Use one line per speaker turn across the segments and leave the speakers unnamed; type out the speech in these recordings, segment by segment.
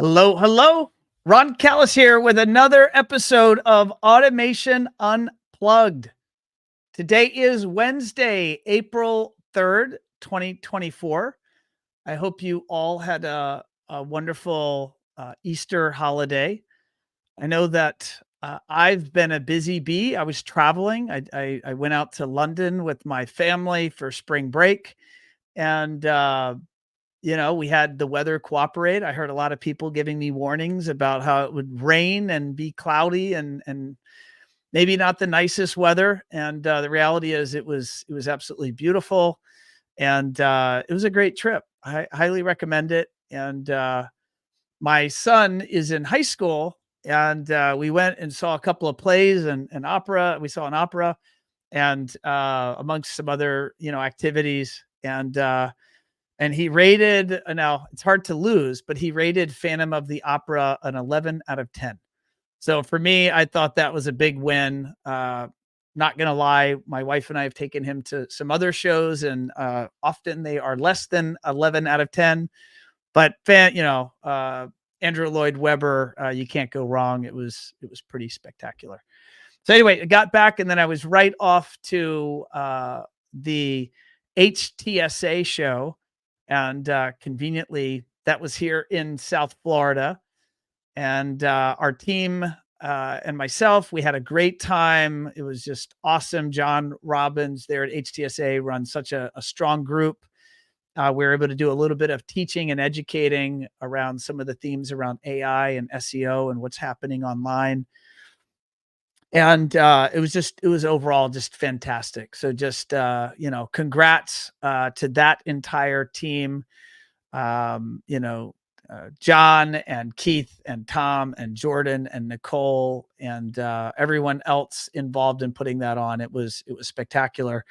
Hello, hello. Ron Callis here with another episode of Automation Unplugged. Today is Wednesday, April 3rd, 2024. I hope you all had a wonderful Easter holiday. I know that I've been a busy bee. I was traveling. I went out to London with my family for spring break. And we had the weather cooperate. I heard a lot of people giving me warnings about how it would rain and be cloudy and maybe not the nicest weather. And the reality is it was absolutely beautiful. And it was a great trip. I highly recommend it. And my son is in high school, and we went and saw a couple of plays and an opera. We saw an opera and amongst some other, activities. And he rated, now it's hard to lose, but he rated Phantom of the Opera an 11 out of 10. So for me, I thought that was a big win. Not going to lie, my wife and I have taken him to some other shows, and often they are less than 11 out of 10. But Andrew Lloyd Webber, you can't go wrong. It was pretty spectacular. So anyway, I got back, and then I was right off to the HTSA show. And conveniently, that was here in South Florida. And our team and myself, we had a great time. It was just awesome. John Robbins there at HTSA runs such a strong group. We were able to do a little bit of teaching and educating around some of the themes around AI and SEO and what's happening online. And it was overall just fantastic. So just, congrats to that entire team. John and Keith and Tom and Jordan and Nicole and everyone else involved in putting that on. It was spectacular.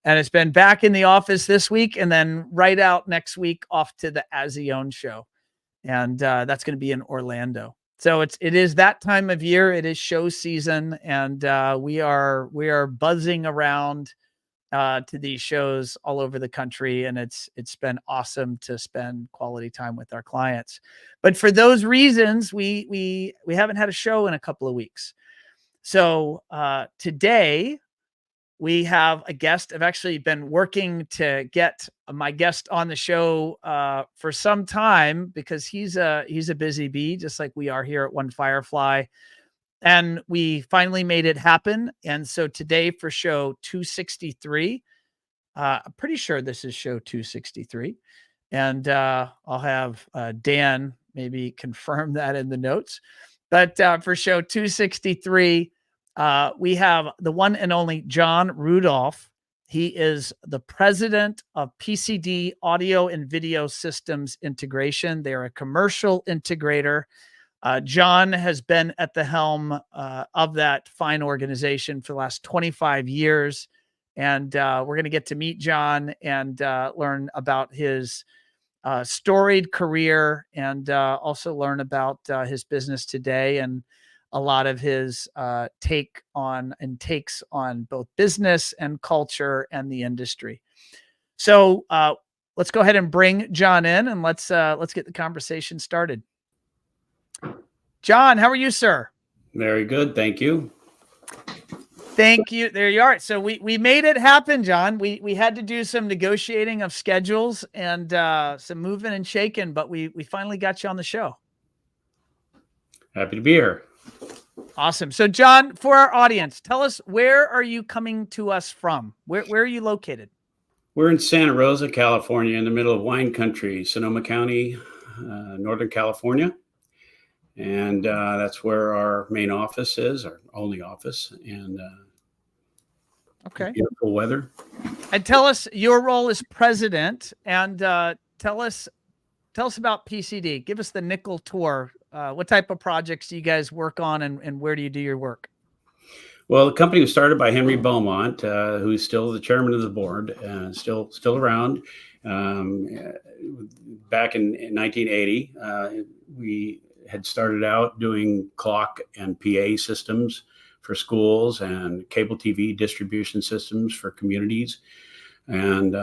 And it's been back in the office this week, and then right out next week off to the Azione show. And that's going to be in Orlando. So it is that time of year. It is show season, and we are buzzing around to these shows all over the country, and it's been awesome to spend quality time with our clients. But for those reasons, we haven't had a show in a couple of weeks. So today we have a guest. I've actually been working to get my guest on the show for some time because he's a busy bee, just like we are here at One Firefly. And we finally made it happen. And so today for show 263, I'm pretty sure this is show 263. And I'll have Dan maybe confirm that in the notes. But for show 263, we have the one and only John Rudolph. He is the president of PCD Audio and Video Systems Integration. They're a commercial integrator. John has been at the helm of that fine organization for the last 25 years. And we're going to get to meet John and learn about his storied career and also learn about his business today and a lot of his takes on both business and culture and the industry. So let's go ahead and bring John in, and let's get the conversation started. John, how are you, sir?
Very good. Thank you.
Thank you. There you are. So we made it happen, John. We had to do some negotiating of schedules and some moving and shaking, but we finally got you on the show.
Happy to be here.
Awesome. So John, for our audience, tell us, where are you coming to us from? Where are you located?
We're in Santa Rosa, California, in the middle of wine country, Sonoma County, Northern California. And that's where our main office is, our only office. And
okay,
beautiful weather.
And tell us your role as president, and tell us about PCD. Give us the nickel tour. What type of projects do you guys work on, and where do you do your work?
Well, the company was started by Henry Beaumont, who's still the chairman of the board, still around. Back in 1980, we had started out doing clock and PA systems for schools and cable TV distribution systems for communities. And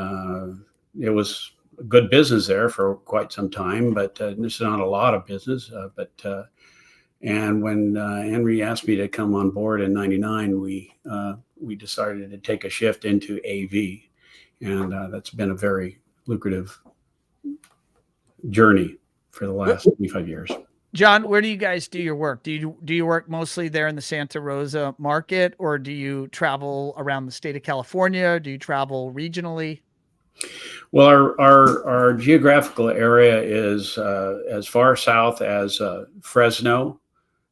it was good business there for quite some time, but there's not a lot of business. And when Henry asked me to come on board in '99, we decided to take a shift into AV, and that's been a very lucrative journey for the last 25 years.
John, where do you guys do your work? Do you work mostly there in the Santa Rosa market, or do you travel around the state of California? Do you travel regionally?
Well, our geographical area is as far south as Fresno,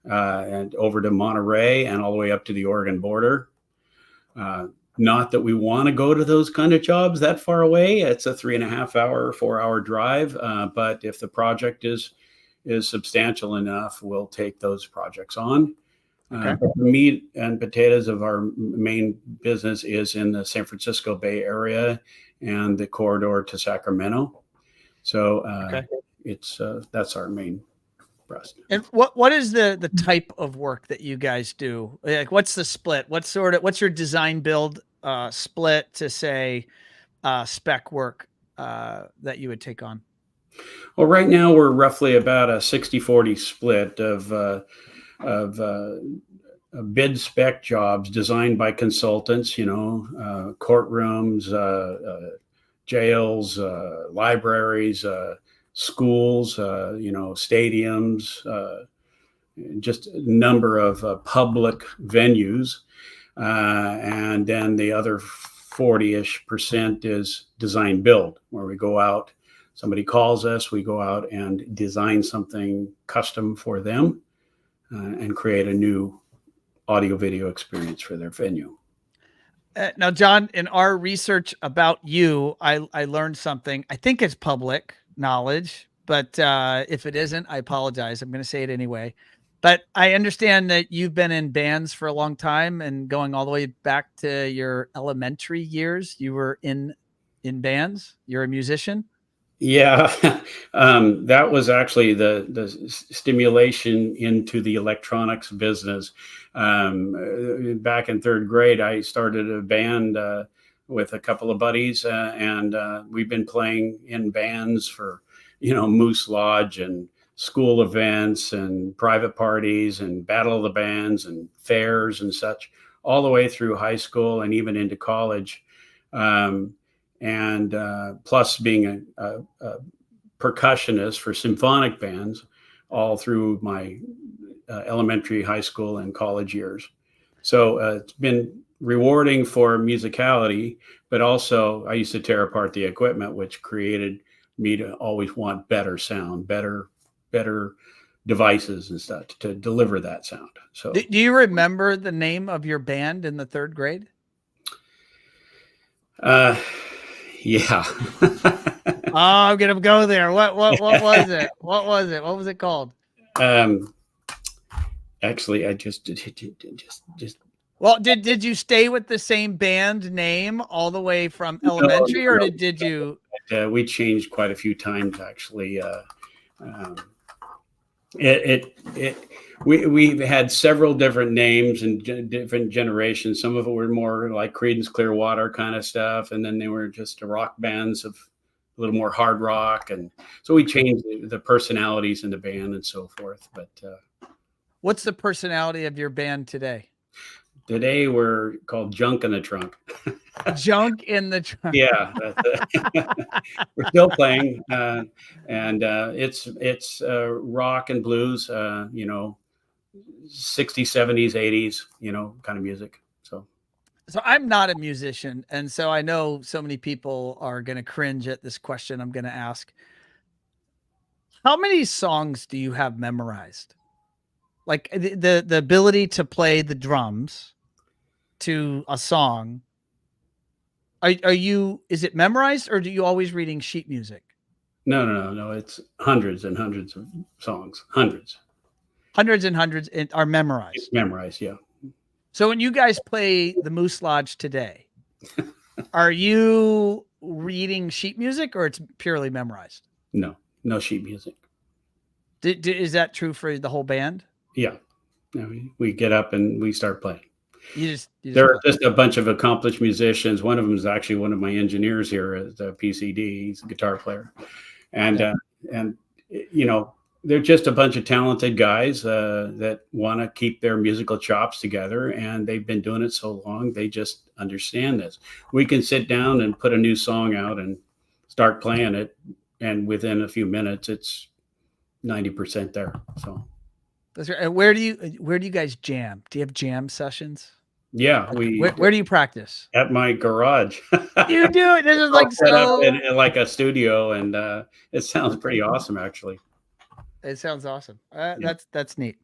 and over to Monterey and all the way up to the Oregon border. Not that we want to go to those kind of jobs that far away. It's a 3.5 hour, 4 hour drive. But if the project is substantial enough, we'll take those projects on.
Okay.
But the meat and potatoes of our main business is in the San Francisco Bay Area and the corridor to Sacramento. So it's that's our main breast.
And what is the type of work that you guys do? Like, what's the split? What's your design build split to say spec work that you would take on?
Well, right now we're roughly about a 60-40 split of bid spec jobs designed by consultants, courtrooms, jails, libraries, schools, stadiums, just a number of public venues. And then the other 40-ish% is design build, where we go out, somebody calls us, we go out and design something custom for them and create a new audio video experience for their venue.
Now, John, in our research about you, I learned something. I think it's public knowledge, but if it isn't, I apologize. I'm going to say it anyway. But I understand that you've been in bands for a long time, and going all the way back to your elementary years, you were in bands. You're a musician.
Yeah, that was actually the stimulation into the electronics business. Back in third grade, I started a band with a couple of buddies, and we've been playing in bands for, Moose Lodge and school events and private parties and Battle of the Bands and fairs and such, all the way through high school and even into college. And plus being a percussionist for symphonic bands all through my elementary, high school, and college years. So it's been rewarding for musicality, but also I used to tear apart the equipment, which created me to always want better sound, better devices and stuff to deliver that sound. So
do you remember the name of your band in the third grade?
Yeah.
Oh, I'm gonna go there. What was it? What was it called?
Actually, I just.
Well, did you stay with the same band name all the way from elementary, or did you?
We changed quite a few times, actually. We've had several different names and different generations. Some of it were more like Creedence Clearwater kind of stuff, and then they were just rock bands of a little more hard rock, and so we changed the personalities in the band and so forth. But
what's the personality of your band today?
Today we're called Junk in the Trunk.
Junk in the Trunk.
Yeah, we're still playing, and it's rock and blues, 60s, 70s, 80s, kind of music. So
I'm not a musician, and so I know so many people are going to cringe at this question I'm going to ask. How many songs do you have memorized? Like the ability to play the drums to a song. Is it memorized, or do you always reading sheet music?
No. It's hundreds and hundreds of songs. Hundreds
and hundreds are memorized.
It's memorized, yeah.
So when you guys play the Moose Lodge today, are you reading sheet music, or it's purely memorized?
No sheet music.
Is that true for the whole band?
Yeah. We get up and we start playing.
You just
There are
play.
just a bunch of accomplished musicians. One of them is actually one of my engineers here at the PCD. He's a guitar player, and
Yeah.
and you know, they're just a bunch of talented guys that want to keep their musical chops together, and they've been doing it so long they just understand this. We can sit down and put a new song out and start playing it, and within a few minutes it's 90% there. So
That's right. And where do you guys jam? Do you have jam sessions?
yeah,
Like,
we
where do you practice?
at my garage.
You do it. This is
All
like
set up
so.
in like a studio, and it sounds pretty awesome, actually.
It sounds awesome.
Yeah,
That's neat.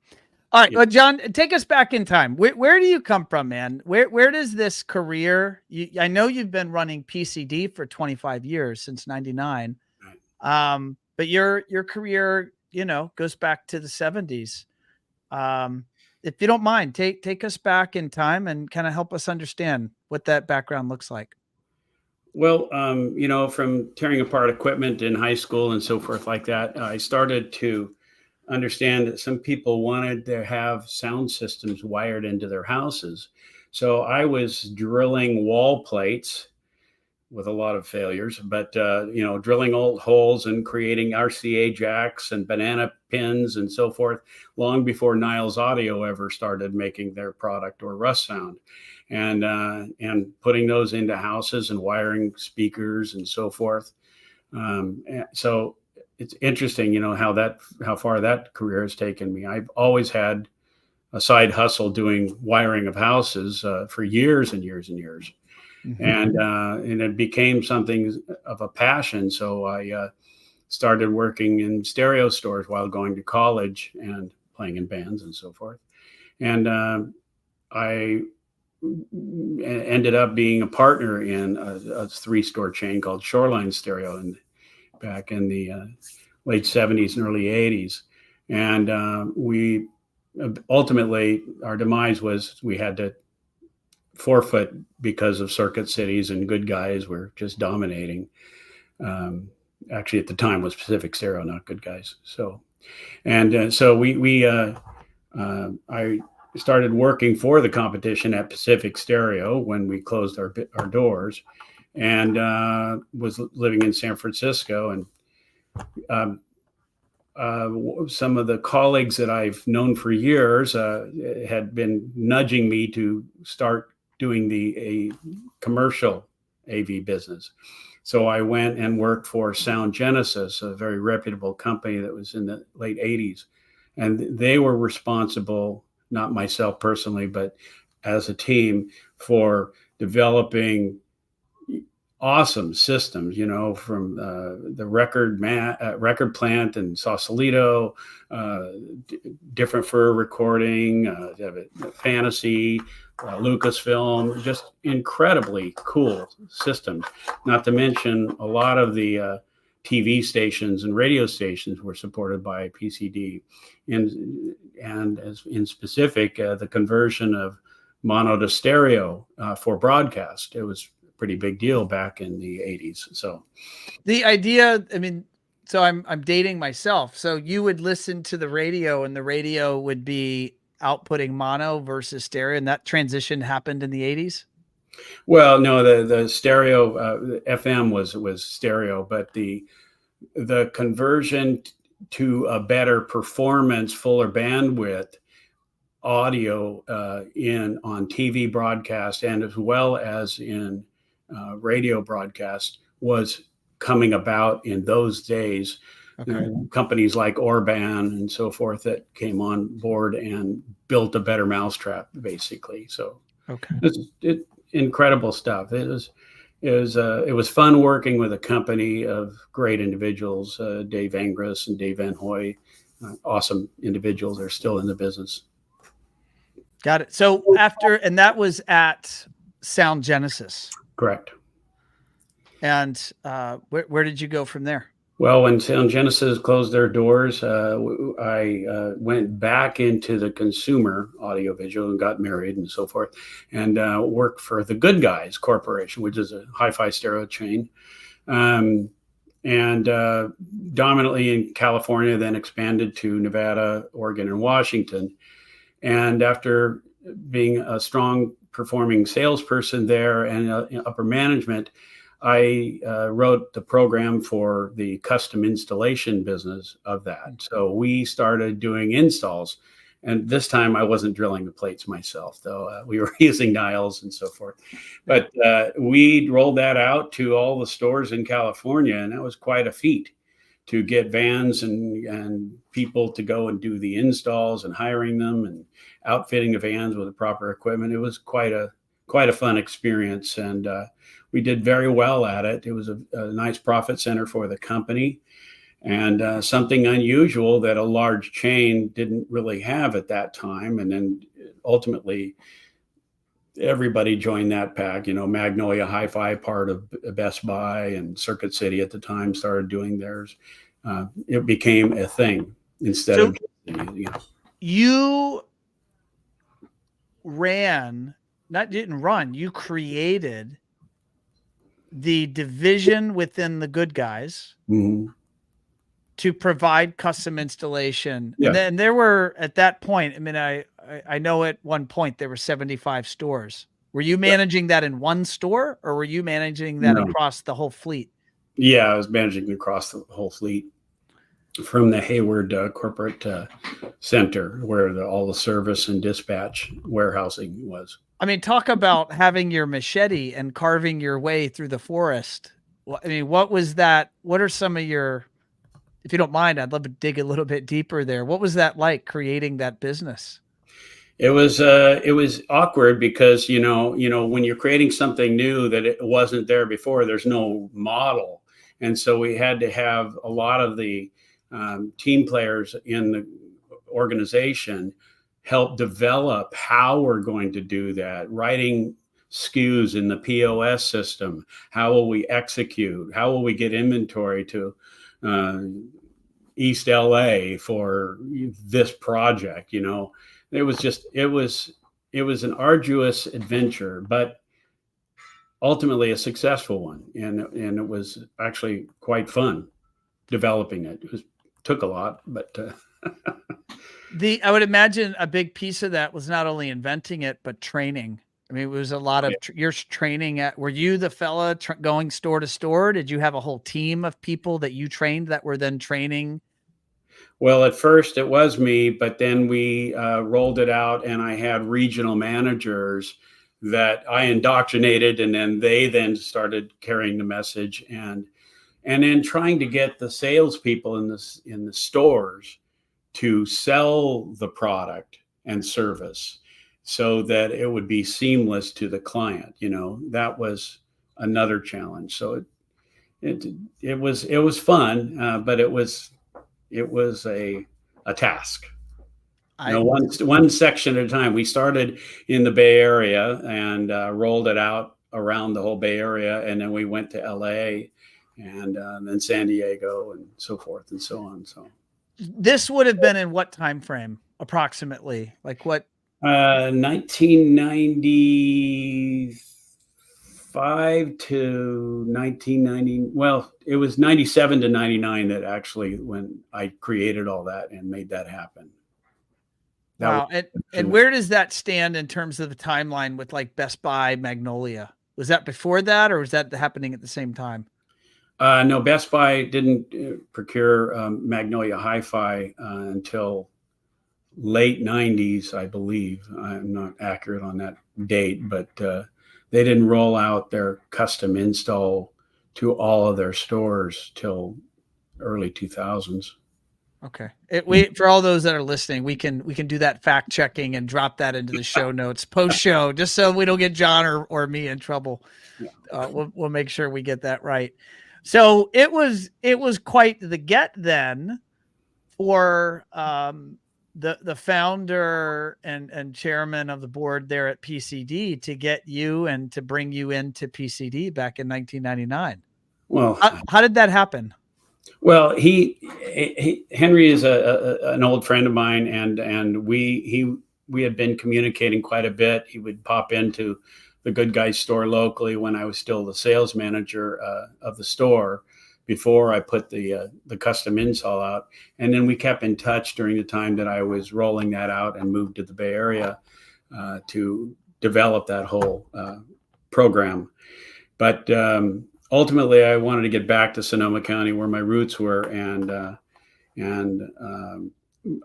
All right,
yeah.
well, John, take us back in time. Where do you come from, man? Where does this career? I know you've been running PCD for 25 years since '99, but your career, goes back to the '70s. Um, if you don't mind, take us back in time and kind of help us understand what that background looks like.
Well, from tearing apart equipment in high school and so forth like that, I started to understand that some people wanted to have sound systems wired into their houses. So I was drilling wall plates with a lot of failures, but drilling old holes and creating RCA jacks and banana pins and so forth, long before Niles Audio ever started making their product or Russ Sound, and putting those into houses and wiring speakers and so forth. So it's interesting, how far that career has taken me. I've always had a side hustle doing wiring of houses for years and years and years,
Mhm.
and it became something of a passion. So I started working in stereo stores while going to college and playing in bands and so forth. And I ended up being a partner in a three-store chain called Shoreline Stereo, and back in the late '70s and early '80s. And we ultimately, our demise was we had to forfeit because of Circuit Cities, and Good Guys were just dominating. Um, Actually, at the time was Pacific Stereo, not Good Guys. So, and so I started working for the competition at Pacific Stereo when we closed our doors, and was living in San Francisco. And um, some of the colleagues that I've known for years had been nudging me to start doing a commercial AV business. So I went and worked for Sound Genesis, a very reputable company that was in the late '80s. And they were responsible, not myself personally, but as a team, for developing awesome systems, from the record plant in Sausalito, different for recording, Fantasy, Lucasfilm, just incredibly cool systems. Not to mention a lot of the TV stations and radio stations were supported by PCD, and as in specific, the conversion of mono to stereo for broadcast. It was pretty big deal back in the '80s. So
The idea, I mean, so I'm dating myself. So you would listen to the radio and the radio would be outputting mono versus stereo, and that transition happened in the '80s?
well, no, the stereo FM was stereo, but the conversion to a better performance, fuller bandwidth audio in on TV broadcast, and as well as in radio broadcast, was coming about in those days.
Okay.
Companies like Orban and so forth that came on board and built a better mousetrap, basically. So
Okay.
it's incredible stuff. It was fun working with a company of great individuals, Dave Angris and Dave Van Hoy, awesome individuals. They're still in the business.
Got it. So and that was at Sound Genesis.
Correct.
And where did you go from there?
Well, when Sound Genesis closed their doors, I went back into the consumer audiovisual and got married and so forth, and worked for the Good Guys Corporation, which is a hi-fi stereo chain, and dominantly in California, then expanded to Nevada, Oregon, and Washington. And after being a strong performing salesperson there and upper management, I wrote the program for the custom installation business of that. So we started doing installs. And this time I wasn't drilling the plates myself, though. We were using dials and so forth. But we rolled that out to all the stores in California, and that was quite a feat to get vans and people to go and do the installs and hiring them and outfitting the vans with the proper equipment. It was quite a fun experience, and we did very well at it. It was a nice profit center for the company, and something unusual that a large chain didn't really have at that time. And then ultimately, everybody joined that pack. Magnolia Hi-Fi, part of Best Buy, and Circuit City at the time started doing theirs. It became a thing instead of
you didn't run, you created the division within the Good Guys to provide custom installation. Yeah. And then there were, at that point, I know at one point there were 75 stores. Were you managing that in one store, or were you managing that across the whole fleet?
Yeah, I was managing across the whole fleet from the Hayward corporate center, where all the service and dispatch warehousing was.
Talk about having your machete and carving your way through the forest. What was that? What are some of your, if you don't mind, I'd love to dig a little bit deeper there. What was that like, creating that business?
It was awkward because, when you're creating something new that it wasn't there before, there's no model. And so we had to have a lot of the team players in the organization help develop how we're going to do that, writing SKUs in the POS system. How will we execute? How will we get inventory to East LA for this project? It was an arduous adventure, but ultimately a successful one. And it was actually quite fun developing it. It took a lot, but
I would imagine a big piece of that was not only inventing it, but training. It was a lot of your training. Were you the fella going store to store? Did you have a whole team of people that you trained that were then training?
Well, at first it was me, but then we rolled it out, and I had regional managers that I indoctrinated, and then they started carrying the message, and then trying to get the salespeople in the stores to sell the product and service so that it would be seamless to the client. That was another challenge. So it was fun, but it was a task. One section at a time. We started in the Bay Area and rolled it out around the whole Bay Area, and then we went to LA and then San Diego and so forth and so on. So
this would have been in what time frame approximately? Like what?
1995 to 1990. Well, it was 97 to 99 that actually when I created all that and made that happen.
Wow. And where does that stand in terms of the timeline with like Best Buy, Magnolia? Was that before that, or was that happening at the same time?
No, Best Buy didn't procure Magnolia Hi-Fi until late 90s, I believe. I'm not accurate on that date, but they didn't roll out their custom install to all of their stores till early 2000s.
Okay. For all those that are listening, we can do that fact checking and drop that into the show notes post show, just so we don't get John or me in trouble. Yeah. We'll make sure we get that right. So it was quite the get then for the founder and chairman of the board there at PCD to get you and to bring you into PCD back in 1999. Well, how did that happen?
Well, Henry is an old friend of mine, and we had been communicating quite a bit. He would pop into the Good Guys store locally when I was still the sales manager of the store before I put the custom install out. And then we kept in touch during the time that I was rolling that out and moved to the Bay Area. to develop that whole program. But ultimately, I wanted to get back to Sonoma County, where my roots were, and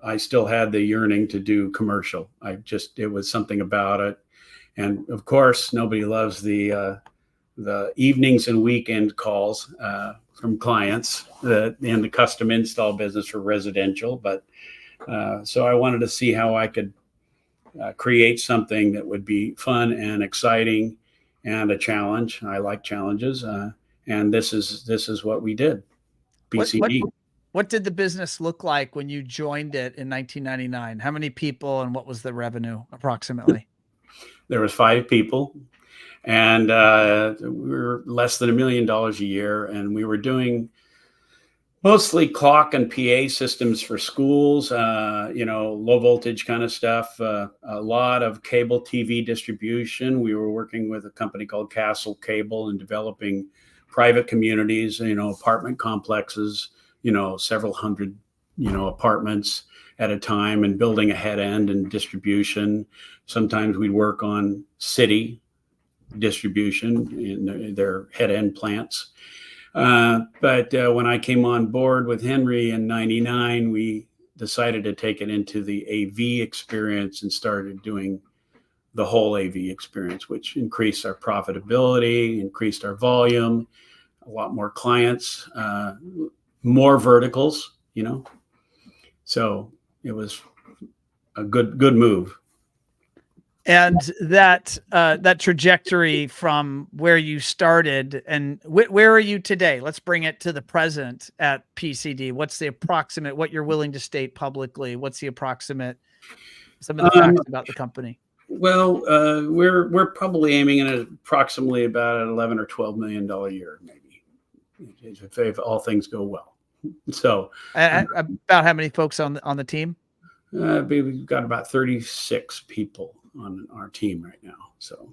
I still had the yearning to do commercial. It was something about it, and of course, nobody loves the evenings and weekend calls from clients in the custom install business for residential. But so I wanted to see how I could create something that would be fun and exciting and a challenge. I like challenges, and this is what we did. PCD.
What did the business look like when you joined it in 1999? How many people and what was the revenue approximately?
There was 5 people, and we were less than $1 million a year, and we were doing mostly clock and PA systems for schools, low voltage kind of stuff, a lot of cable TV distribution. We were working with a company called Castle Cable and developing private communities, apartment complexes, several hundred, apartments at a time, and building a head end and distribution. Sometimes we'd work on city distribution in their head end plants. But when I came on board with Henry in '99, we decided to take it into the AV experience and started doing the whole AV experience, which increased our profitability, increased our volume, a lot more clients, more verticals, So it was a good move.
And that trajectory from where you started and where are you today? Let's bring it to the present at PCD. What's the approximate, what you're willing to state publicly? What's the approximate, some of the facts about the company?
Well, we're probably aiming at approximately about an $11 or $12 million a year, maybe, if all things go well. So
about how many folks on the team?
We've got about 36 people on our team right now. So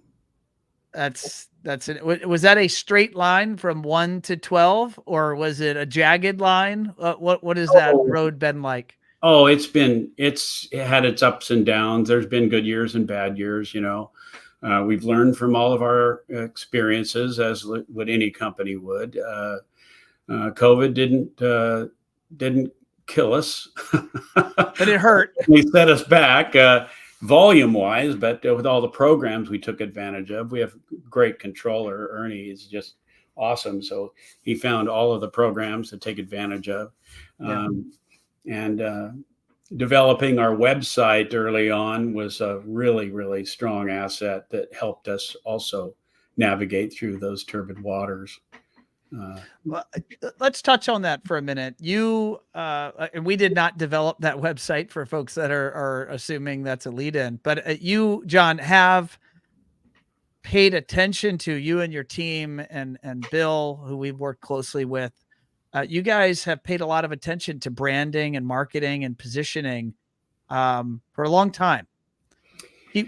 that's it. Was that a straight line from 1 to 12, or was it a jagged line? What has that road been like?
Oh, it had its ups and downs. There's been good years and bad years. We've learned from all of our experiences, as would any company would. COVID didn't kill us,
but it hurt.
We set us back volume wise, but with all the programs we took advantage of. We have great controller. Ernie is just awesome. So he found all of the programs to take advantage of.
Yeah.
And developing our website early on was a really, really strong asset that helped us also navigate through those turbid waters.
Well, let's touch on that for a minute. You and we did not develop that website for folks that are assuming that's a lead in, but you, John, have paid attention to, you and your team and Bill, who we've worked closely with. You guys have paid a lot of attention to branding and marketing and positioning for a long time.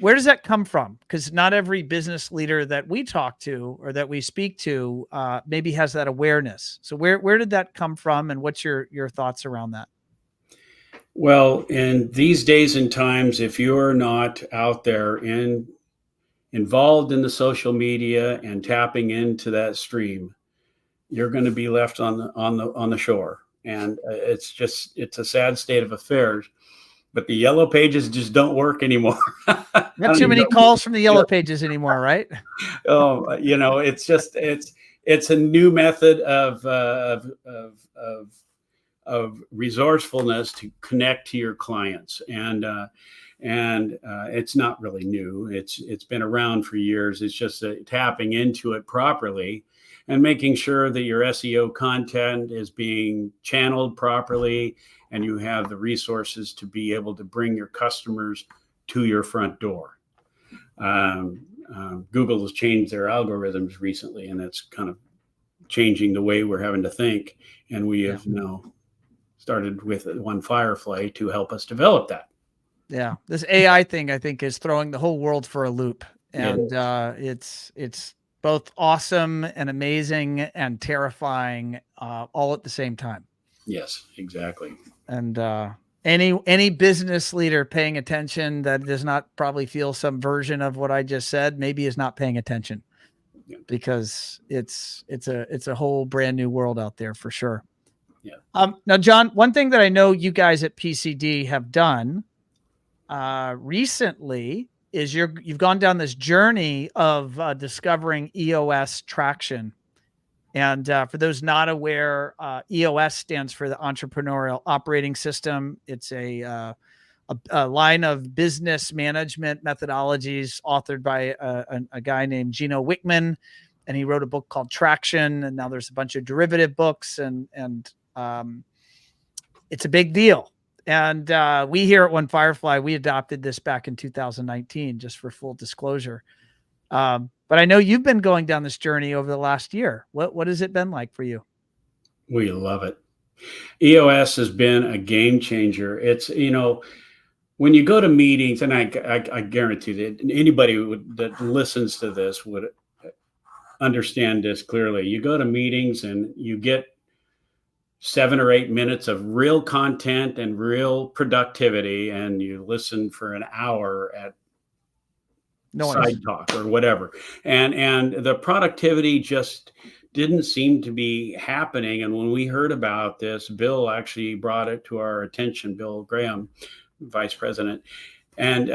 Where does that come from? Because not every business leader that we talk to or that we speak to maybe has that awareness. So where did that come from, and what's your thoughts around that?
Well, in these days and times, if you're not out there involved in the social media and tapping into that stream, you're going to be left on the shore, and it's a sad state of affairs. But the yellow pages just don't work anymore.
Not too many calls from the yellow pages anymore, right?
Oh, it's a new method of resourcefulness to connect to your clients, and it's not really new. It's been around for years. It's just tapping into it properly and making sure that your SEO content is being channeled properly, and you have the resources to be able to bring your customers to your front door. Google has changed their algorithms recently, and it's kind of changing the way we're having to think. And we have now started with One Firefly to help us develop that.
Yeah, this AI thing, I think, is throwing the whole world for a loop, and it's both awesome and amazing and terrifying all at the same time.
Yes, exactly.
And Any business leader paying attention that does not probably feel some version of what I just said, maybe is not paying attention, because it's a whole brand new world out there for sure.
Yeah.
Now, John, one thing that I know you guys at PCD have done recently is you've gone down this journey of discovering EOS traction. And for those not aware, EOS stands for the Entrepreneurial Operating System. It's a line of business management methodologies authored by a guy named Gino Wickman, and he wrote a book called Traction. And now there's a bunch of derivative books, and it's a big deal. And we here at One Firefly, we adopted this back in 2019, just for full disclosure. But I know you've been going down this journey over the last year. What has it been like for you?
We love it. EOS has been a game changer. It's, when you go to meetings, and I guarantee that anybody that listens to this would understand this clearly. You go to meetings and you get 7 or 8 minutes of real content and real productivity, and you listen for an hour at side talk or whatever, and the productivity just didn't seem to be happening. And when we heard about this, Bill actually brought it to our attention, Bill Graham, vice president, and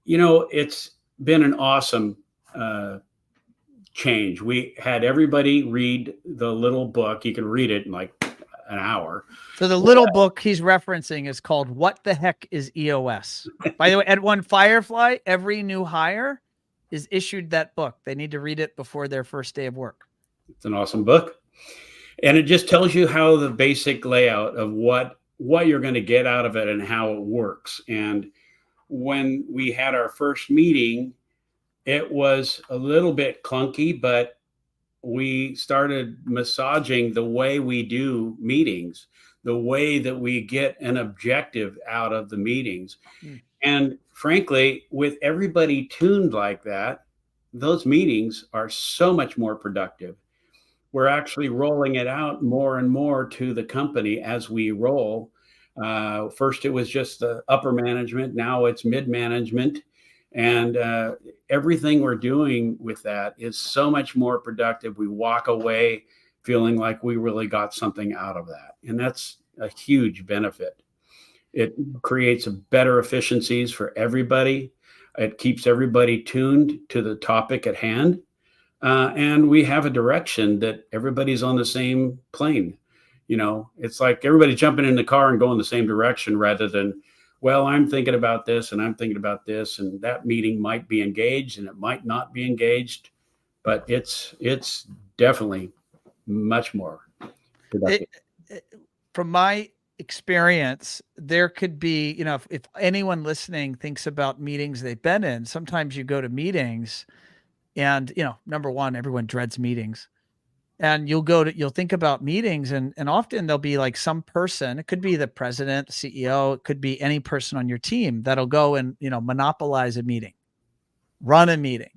it's been an awesome change. We had everybody read the little book. You can read it in like an hour.
So the little book he's referencing is called What the Heck is EOS? By the way, at One Firefly, every new hire is issued that book. They need to read it before their first day of work.
It's an awesome book. And it just tells you how the basic layout of what you're going to get out of it and how it works. And when we had our first meeting, it was a little bit clunky, but we started massaging the way we do meetings, the way that we get an objective out of the meetings. And frankly, with everybody tuned like that, those meetings are so much more productive. We're actually rolling it out more and more to the company as we roll. First, it was just the upper management. Now it's mid-management. And everything we're doing with that is so much more productive. We walk away feeling like we really got something out of that. And that's a huge benefit. It creates better efficiencies for everybody. It keeps everybody tuned to the topic at hand. And we have a direction that everybody's on the same plane. It's like everybody jumping in the car and going the same direction, rather than, well, I'm thinking about this and I'm thinking about this, and that meeting might be engaged and it might not be engaged, but it's definitely much more productive.
From my experience, there could be, if anyone listening thinks about meetings they've been in, sometimes you go to meetings and, number one, everyone dreads meetings. And you'll think about meetings, and often there'll be like some person, it could be the president, the CEO, it could be any person on your team that'll go and, monopolize a meeting, run a meeting,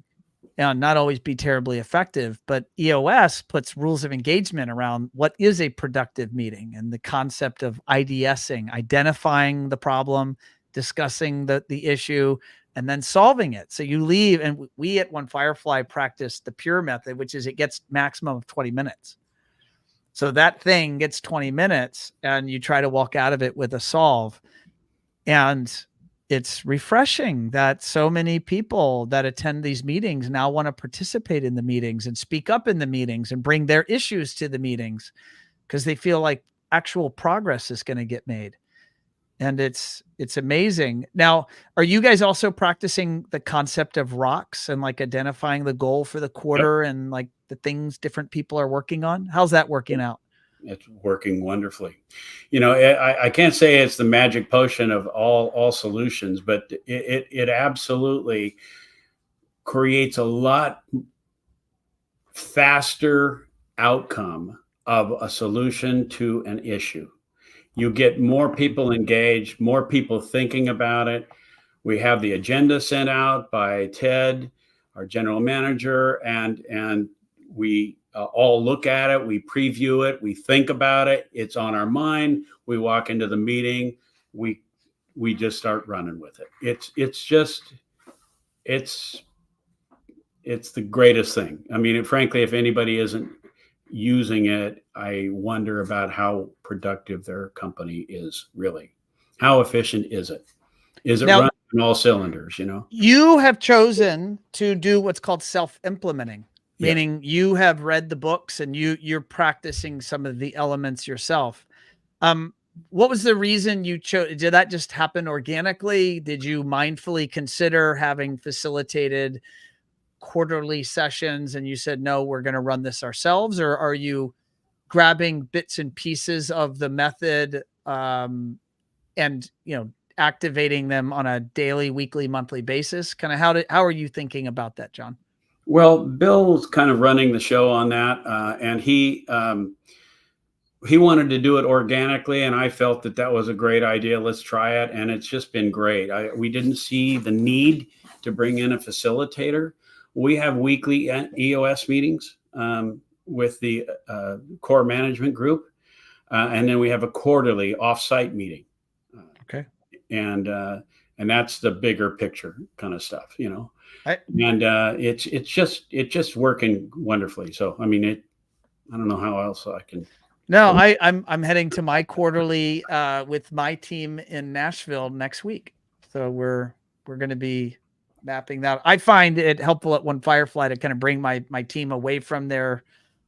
and not always be terribly effective. But EOS puts rules of engagement around what is a productive meeting, and the concept of IDSing, identifying the problem, discussing the issue, and then solving it. So you leave, and we at One Firefly practice the pure method, which is it gets maximum of 20 minutes. So that thing gets 20 minutes and you try to walk out of it with a solve. And it's refreshing that so many people that attend these meetings now want to participate in the meetings and speak up in the meetings and bring their issues to the meetings, because they feel like actual progress is going to get made. And it's amazing. Now, are you guys also practicing the concept of rocks and like identifying the goal for the quarter? Yep. And like the things different people are working on? How's that working out?
It's working wonderfully. I can't say it's the magic potion of all solutions, but it absolutely creates a lot faster outcome of a solution to an issue. You get more people engaged, more people thinking about it. We have the agenda sent out by Ted, our general manager, and we all look at it, we preview it, we think about it, it's on our mind. We walk into the meeting, we we just start running with it. It's the greatest thing. I mean, frankly, if anybody isn't using it, I wonder about how productive their company is really. How efficient is it? Is it
Now,
running on all cylinders, you know?
you have chosen to do what's called self-implementing,
Yes.
meaning you have read the books and you're practicing some of the elements yourself. What was the reason you chose? Did that just happen organically? Did you mindfully consider having facilitated quarterly sessions and you said, no, we're going to run this ourselves? Or are you grabbing bits and pieces of the method, and, activating them on a daily, weekly, monthly basis? Kind of how are you thinking about that, John?
Well, Bill's kind of running the show on that, and he wanted to do it organically, and I felt that that was a great idea. Let's try it, and it's just been great. We didn't see the need to bring in a facilitator. We have weekly EOS meetings with the core management group, and then we have a quarterly offsite meeting.
Okay.
And that's the bigger picture kind of stuff, you know.
I,
And it's just working wonderfully. So I mean, I don't know how else I can.
No, I'm heading to my quarterly with my team in Nashville next week. So we're going to be mapping that. I find it helpful at One Firefly to kind of bring my team away from their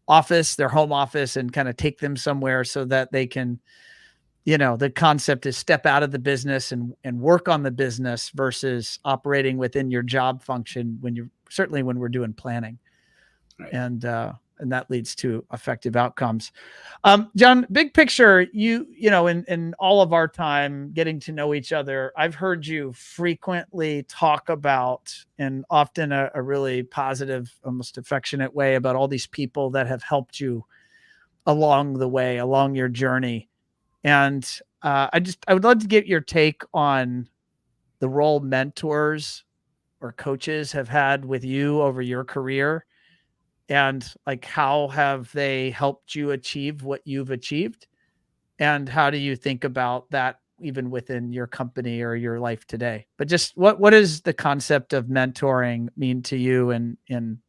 office, their home office, and kind of take them somewhere so that they can, the concept is step out of the business and work on the business versus operating within your job function certainly when we're doing planning.
Right.
And that leads to effective outcomes. John, big picture, in all of our time getting to know each other, I've heard you frequently talk about, and often a really positive, almost affectionate way, about all these people that have helped you along the way, along your journey. And I would love to get your take on the role mentors or coaches have had with you over your career. And like, how have they helped you achieve what you've achieved? And how do you think about that even within your company or your life today? But just what does the concept of mentoring mean to you and in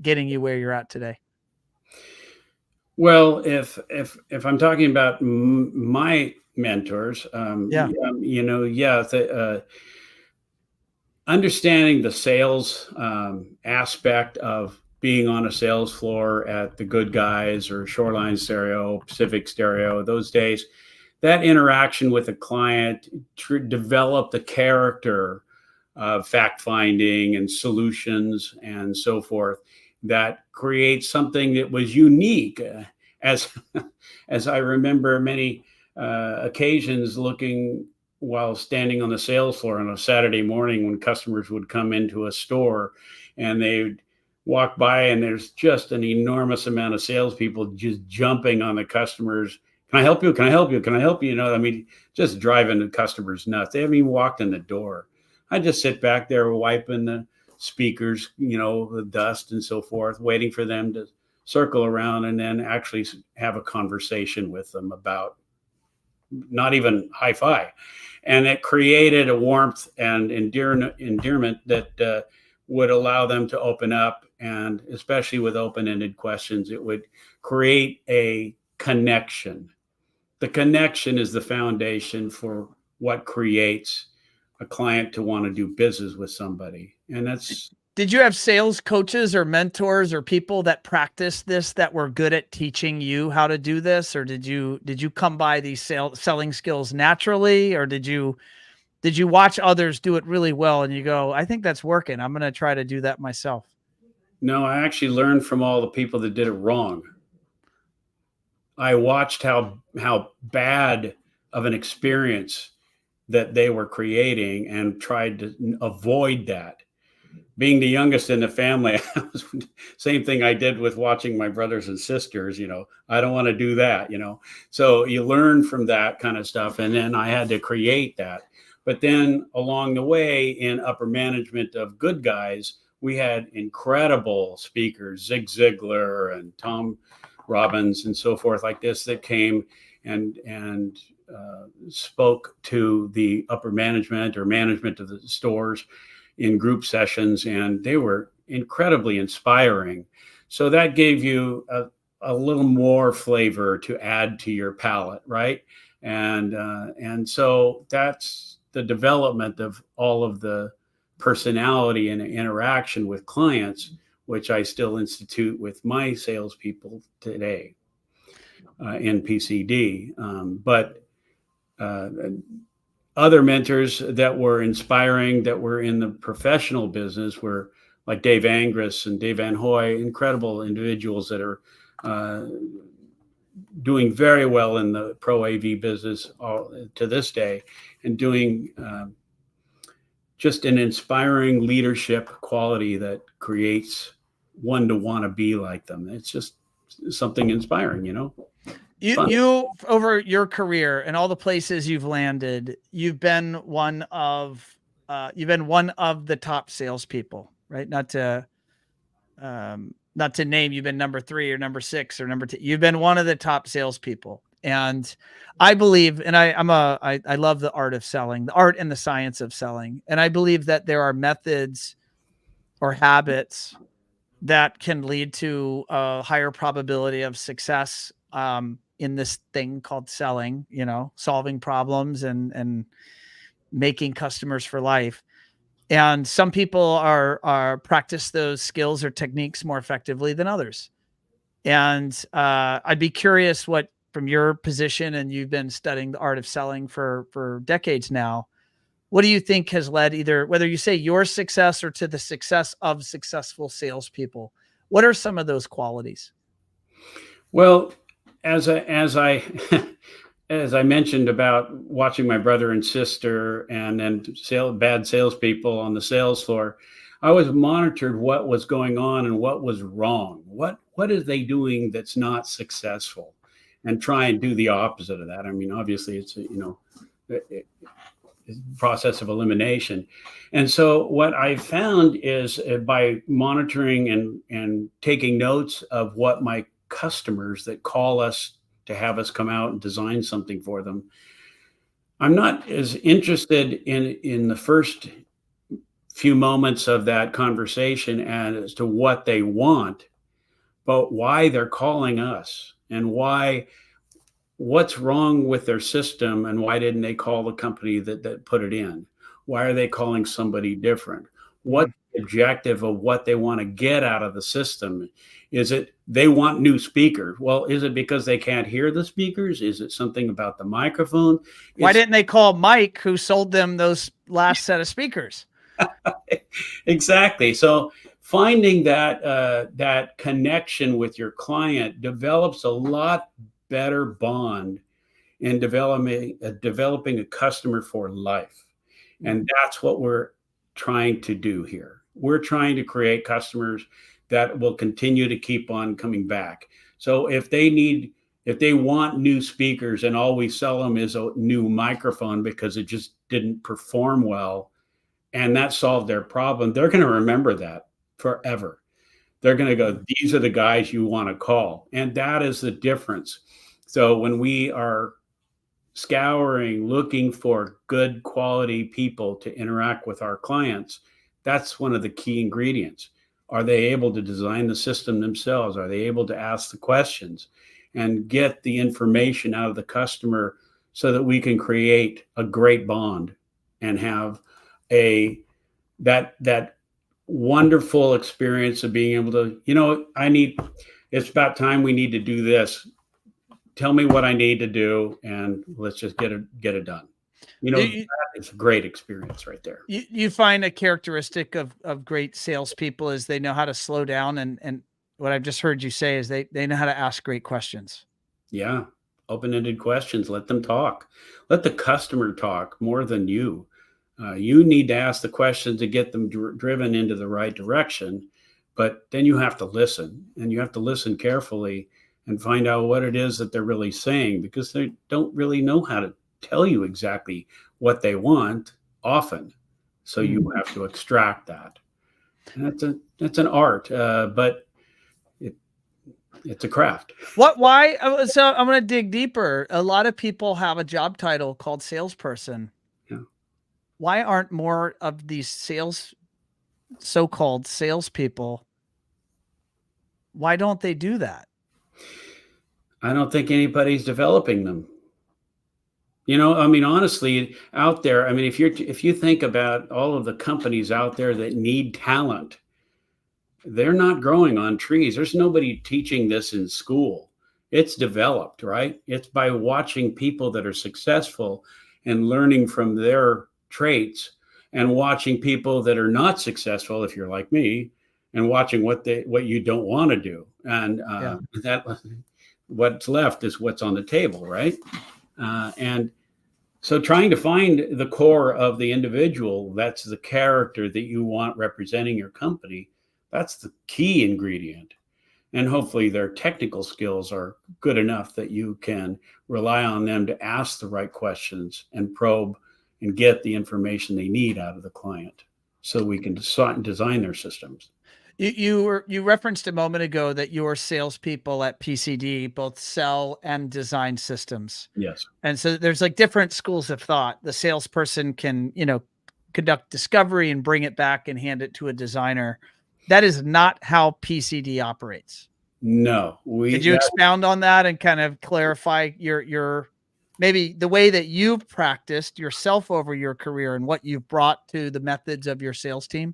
getting you where you're at today?
Well, if I'm talking about my mentors,
Yeah.
understanding the sales aspect of being on a sales floor at the Good Guys or Shoreline Stereo, Pacific Stereo, those days, that interaction with a client developed the character of fact finding and solutions and so forth that creates something that was unique. As as I remember many occasions looking while standing on the sales floor on a Saturday morning when customers would come into a store and they'd walk by and there's just an enormous amount of salespeople just jumping on the customers. Can I help you? Can I help you? Can I help you? You know, I mean, just driving the customers nuts. They haven't even walked in the door. I just sit back there wiping the speakers, the dust and so forth, waiting for them to circle around and then actually have a conversation with them about not even hi-fi. And it created a warmth and endearment that would allow them to open up. And especially with open-ended questions, it would create a connection. The connection is the foundation for what creates a client to want to do business with somebody. And that's...
Did you have sales coaches or mentors or people that practiced this that were good at teaching you how to do this? Or did you come by these selling skills naturally? Or did you watch others do it really well and you go, I think that's working, I'm going to try to do that myself?
No, I actually learned from all the people that did it wrong. I watched how bad of an experience that they were creating and tried to avoid that. Being the youngest in the family, same thing I did with watching my brothers and sisters, I don't want to do that, So you learn from that kind of stuff. And then I had to create that. But then along the way in upper management of Good Guys, we had incredible speakers, Zig Ziglar and Tom Robbins and so forth like this that came and spoke to the upper management or management of the stores in group sessions, and they were incredibly inspiring. So that gave you a little more flavor to add to your palate, right? And so that's the development of all of the personality and interaction with clients, which I still institute with my salespeople today in PCD. But other mentors that were inspiring, that were in the professional business, were like Dave Angris and Dave Van Hoy, incredible individuals that are doing very well in the pro AV business to this day, and doing just an inspiring leadership quality that creates one to want to be like them. It's just something inspiring, you know.
You over your career and all the places you've landed, you've been one of the top salespeople, right? Not to name, you've been number 3 or number 6 or number 2. You've been one of the top salespeople. And I believe, and I love the art of selling, the art and the science of selling. And I believe that there are methods or habits that can lead to a higher probability of success in this thing called selling, you know, solving problems and making customers for life. And some people are practice those skills or techniques more effectively than others. And I'd be curious what, from your position, and you've been studying the art of selling for decades now, what do you think has led, either whether you say your success or to the success of successful salespeople? What are some of those qualities?
Well, as I as I mentioned about watching my brother and sister and then bad salespeople on the sales floor, I always monitored what was going on and what was wrong. What is they doing that's not successful, and try and do the opposite of that. I mean, obviously, it's a process of elimination. And so what I found is by monitoring and taking notes of what my customers that call us to have us come out and design something for them, I'm not as interested in the first few moments of that conversation as to what they want, but why they're calling us, and what's wrong with their system, and why didn't they call the company that put it in? Why are they calling somebody different? What's the objective of what they want to get out of the system? Is it they want new speakers? Well, is it because they can't hear the speakers? Is it something about the microphone?
Why didn't they call Mike, who sold them those last set of speakers?
Exactly. So finding that connection with your client develops a lot better bond in developing a customer for life. And that's what we're trying to do here. We're trying to create customers that will continue to keep on coming back. So if they want new speakers and all we sell them is a new microphone because it just didn't perform well, and that solved their problem, they're going to remember that forever. They're going to go, these are the guys you want to call. And that is the difference. So when we are scouring, looking for good quality people to interact with our clients, that's one of the key ingredients. Are they able to design the system themselves? Are they able to ask the questions and get the information out of the customer so that we can create a great bond and have that wonderful experience of being able to, it's about time we need to do this. Tell me what I need to do, and let's just get it done. That is a great experience right there.
You find a characteristic of great salespeople is they know how to slow down, and what I've just heard you say is they know how to ask great questions.
Yeah. Open-ended questions. Let them talk. Let the customer talk more than you. You need to ask the questions to get them driven into the right direction, but then you have to listen, and you have to listen carefully and find out what it is that they're really saying, because they don't really know how to tell you exactly what they want often. So you have to extract that. And that's an art, but It's a craft.
Why? So I'm going to dig deeper. A lot of people have a job title called salesperson.
Yeah.
Why aren't more of these so-called salespeople? Why don't they do that?
I don't think anybody's developing them. I mean, honestly, out there, I mean, if you think about all of the companies out there that need talent, they're not growing on trees. There's nobody teaching this in school. It's developed, right? It's by watching people that are successful and learning from their traits, and watching people that are not successful, if you're like me, and watching what you don't want to do. And that what's left is what's on the table, right? And so trying to find the core of the individual, that's the character that you want representing your company, that's the key ingredient. And hopefully their technical skills are good enough that you can rely on them to ask the right questions and probe and get the information they need out of the client so we can design their systems.
You referenced a moment ago that your salespeople at PCD both sell and design systems.
Yes.
And so there's like different schools of thought. The salesperson can, conduct discovery and bring it back and hand it to a designer. That is not how PCD operates.
No.
Could you expound on that and kind of clarify your maybe the way that you've practiced yourself over your career and what you've brought to the methods of your sales team?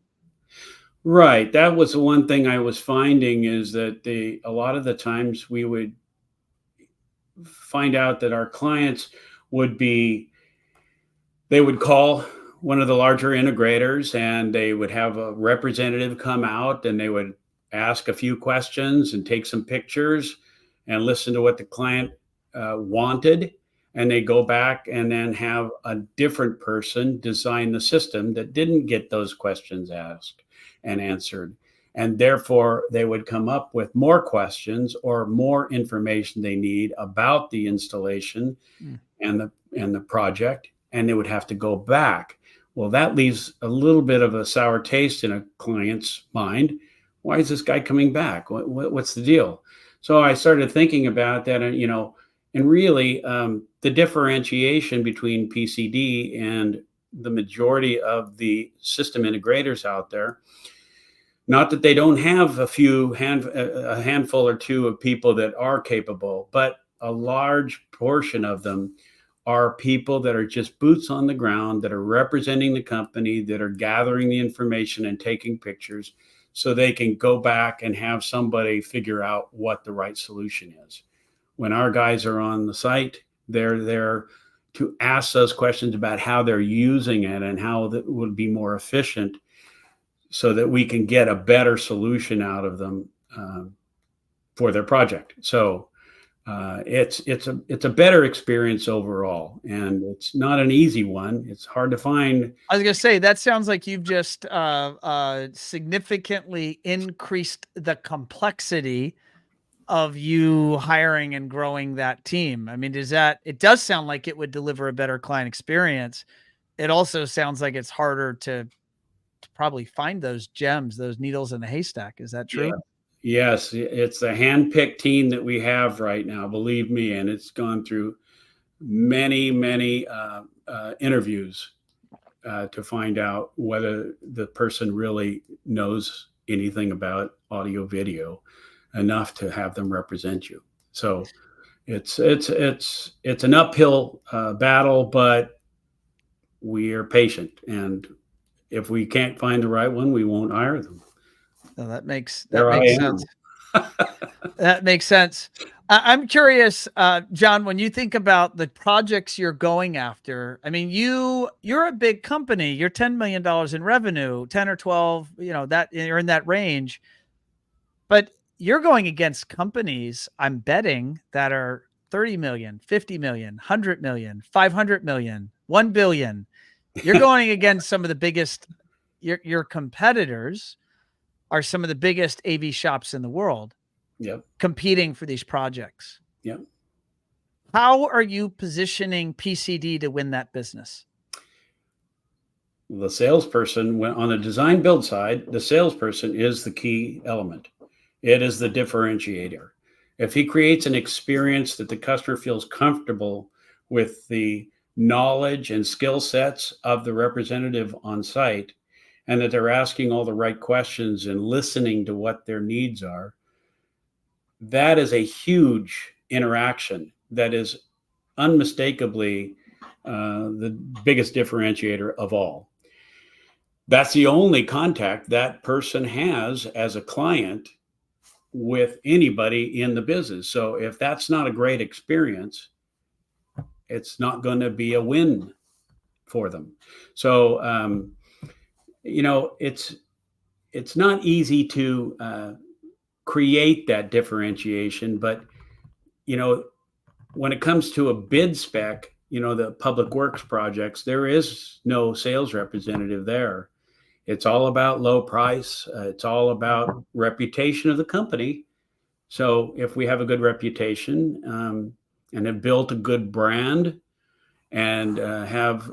Right. That was the one thing I was finding, is that a lot of the times we would find out that our clients they would call one of the larger integrators, and they would have a representative come out, and they would ask a few questions and take some pictures and listen to what the client wanted. And they go back and then have a different person design the system that didn't get those questions asked and answered. And therefore, they would come up with more questions or more information they need about the installation and the project, and they would have to go back. Well, that leaves a little bit of a sour taste in a client's mind. Why is this guy coming back? What's the deal? So I started thinking about that, and really the differentiation between PCD and the majority of the system integrators out there. Not that they don't have a handful or two of people that are capable, but a large portion of them are people that are just boots on the ground, that are representing the company, that are gathering the information and taking pictures so they can go back and have somebody figure out what the right solution is. When our guys are on the site, they're there to ask those questions about how they're using it and how that would be more efficient, so that we can get a better solution out of them for their project. So it's a better experience overall, and it's not an easy one. It's hard to find.
I was going to say, that sounds like you've just significantly increased the complexity of you hiring and growing that team. I mean, it does sound like it would deliver a better client experience. It also sounds like it's harder to probably find those gems, those needles in the haystack. Is that true?
Yeah. Yes, it's a hand-picked team that we have right now, believe me, and it's gone through many interviews to find out whether the person really knows anything about audio video enough to have them represent you. So it's an uphill battle, but we are patient, and if we can't find the right one, we won't hire them.
No, that makes sense. That makes sense. I'm curious, John, when you think about the projects you're going after, I mean, you're a big company. You're $10 million in revenue, 10 or 12, that you're in that range. But you're going against companies, I'm betting, that are 30 million, 50 million, 100 million, 500 million, 1 billion. You're going against some of the biggest, your competitors are some of the biggest AV shops in the world.
Yep.
Competing for these projects.
Yep.
How are you positioning PCD to win that business?
The salesperson, on the design build side, the salesperson is the key element. It is the differentiator. If he creates an experience that the customer feels comfortable with the knowledge and skill sets of the representative on site, and that they're asking all the right questions and listening to what their needs are, that is a huge interaction that is unmistakably the biggest differentiator of all. That's the only contact that person has as a client with anybody in the business. So if that's not a great experience, it's not going to be a win for them. So, it's not easy to create that differentiation, but, when it comes to a bid spec, the public works projects, there is no sales representative there. It's all about low price. It's all about reputation of the company. So if we have a good reputation and have built a good brand and have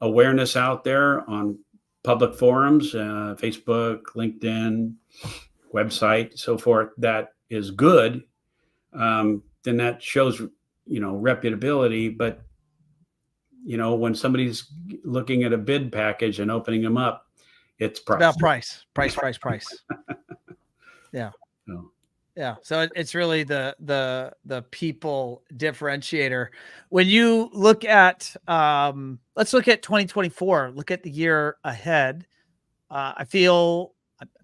awareness out there on public forums, Facebook, LinkedIn, website, so forth, that is good, then that shows, reputability. But, when somebody's looking at a bid package and opening them up, it's price.
About price. Yeah.
So,
yeah. So it's really the people differentiator. When you look at, let's look at 2024, look at the year ahead. I'm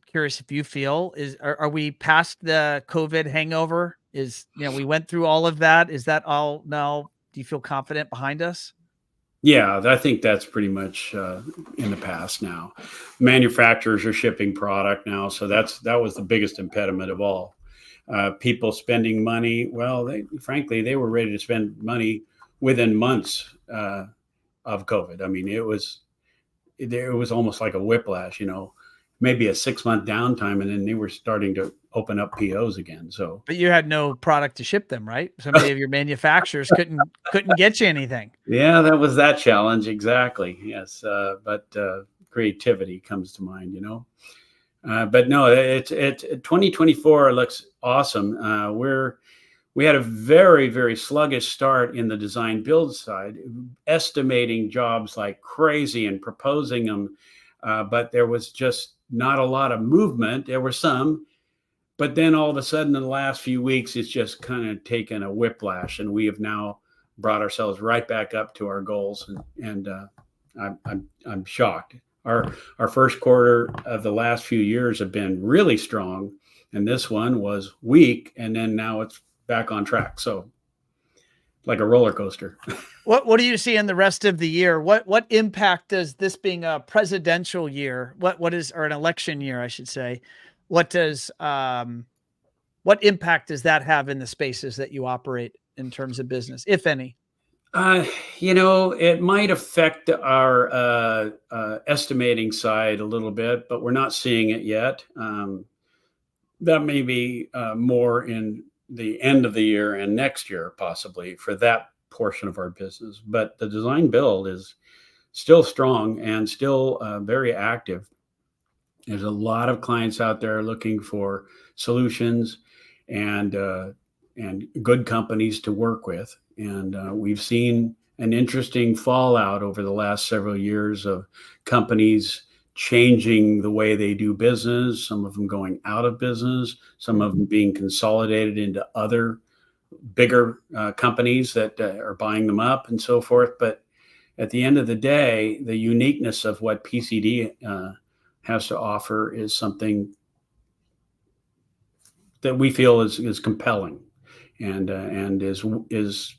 curious if you feel, are we past the COVID hangover? We went through all of that. Is that all now? Do you feel confident behind us?
Yeah, I think that's pretty much in the past now. Manufacturers are shipping product now, so that was the biggest impediment of all. People spending money. Well, frankly, they were ready to spend money within months of COVID. I mean, it was almost like a whiplash, maybe a 6-month downtime, and then they were starting to open up POs again. So,
but you had no product to ship them, right? So many of your manufacturers couldn't get you anything.
Yeah, that was that challenge. Exactly. Yes. But creativity comes to mind, but no, it's 2024 looks awesome. We had a very, very sluggish start in the design build side, estimating jobs like crazy and proposing them. But there was just not a lot of movement. There were some, but then all of a sudden in the last few weeks, it's just kind of taken a whiplash, and we have now brought ourselves right back up to our goals. And I'm shocked. Our first quarter of the last few years have been really strong, and this one was weak, and then now it's back on track. So, like a roller coaster.
What do you see in the rest of the year? What impact does this being a presidential year, or an election year, I should say, what impact does that have in the spaces that you operate in terms of business, if any?
It might affect our estimating side a little bit, but we're not seeing it yet. That may be more in the end of the year and next year, possibly, for that portion of our business. But the design build is still strong and still very active. There's a lot of clients out there looking for solutions and good companies to work with. And we've seen an interesting fallout over the last several years of companies changing the way they do business, some of them going out of business, some of them being consolidated into other bigger companies that are buying them up and so forth. But at the end of the day, the uniqueness of what PCD has to offer is something that we feel is compelling and is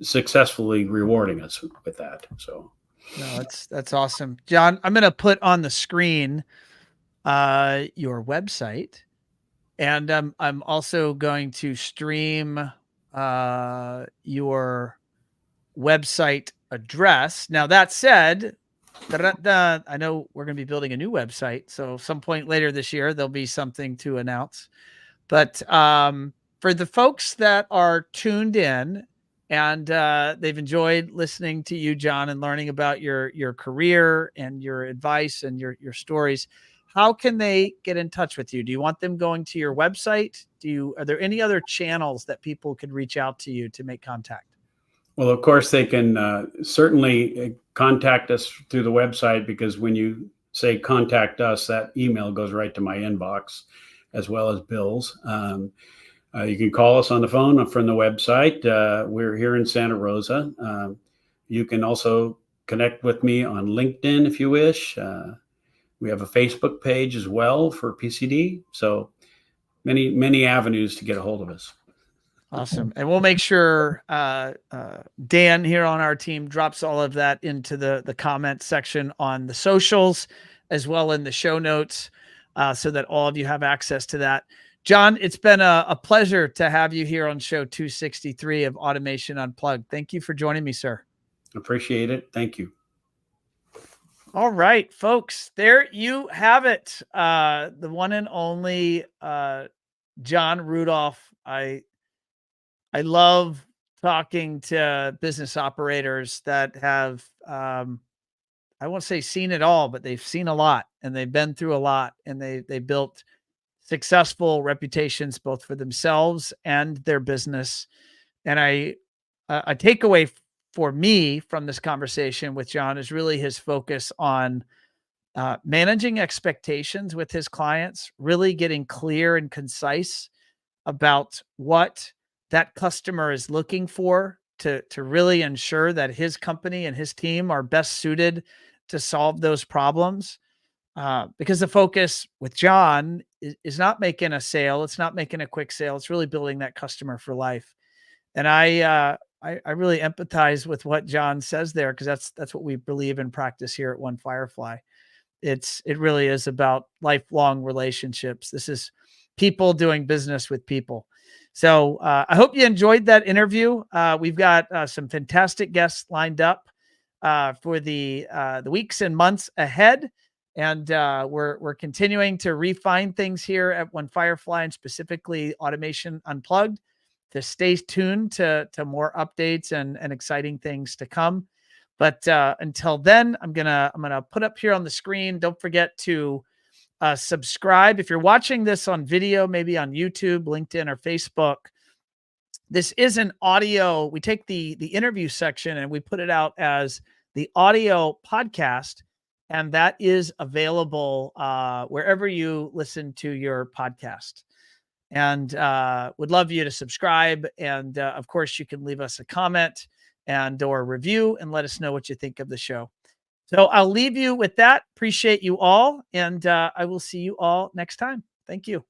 successfully rewarding us with that. So,
no, that's awesome, John. I'm going to put on the screen your website, and I'm also going to stream your website address. Now, that said, I know we're going to be building a new website, so some point later this year there'll be something to announce. But for the folks that are tuned in and they've enjoyed listening to you, John, and learning about your career and your advice and your stories, how can they get in touch with you? Do you want them going to your website? Are there any other channels that people could reach out to you to make contact?
Well, of course, they can certainly contact us through the website, because when you say contact us, that email goes right to my inbox, as well as Bill's. You can call us on the phone from the website. We're here in Santa Rosa. You can also connect with me on LinkedIn if you wish. We have a Facebook page as well for PCD. So many avenues to get a hold of us.
Awesome. And we'll make sure Dan here on our team drops all of that into the comment section on the socials, as well in the show notes, so that all of you have access to that. John, it's been a pleasure to have you here on show 263 of Automation Unplugged. Thank you for joining me, sir.
Appreciate it. Thank you.
All right, folks, there you have it. The one and only John Rudolph. I love talking to business operators that have, I won't say seen it all, but they've seen a lot, and they've been through a lot, and they built successful reputations both for themselves and their business. And a takeaway for me from this conversation with John is really his focus on managing expectations with his clients, really getting clear and concise about what that customer is looking for to really ensure that his company and his team are best suited to solve those problems. Because the focus with John is not making a sale. It's not making a quick sale. It's really building that customer for life. And I really empathize with what John says there, because that's what we believe and practice here at One Firefly. It really is about lifelong relationships. This is people doing business with people. So I hope you enjoyed that interview. We've got some fantastic guests lined up for the weeks and months ahead. And we're continuing to refine things here at One Firefly, and specifically Automation Unplugged, to stay tuned to more updates and exciting things to come. But until then, I'm gonna put up here on the screen. Don't forget to subscribe if you're watching this on video, maybe on YouTube, LinkedIn, or Facebook. This is an audio. We take the interview section and we put it out as the audio podcast, and that is available wherever you listen to your podcast. And would love you to subscribe. And of course, you can leave us a comment or review and let us know what you think of the show. So I'll leave you with that. Appreciate you all. And I will see you all next time. Thank you.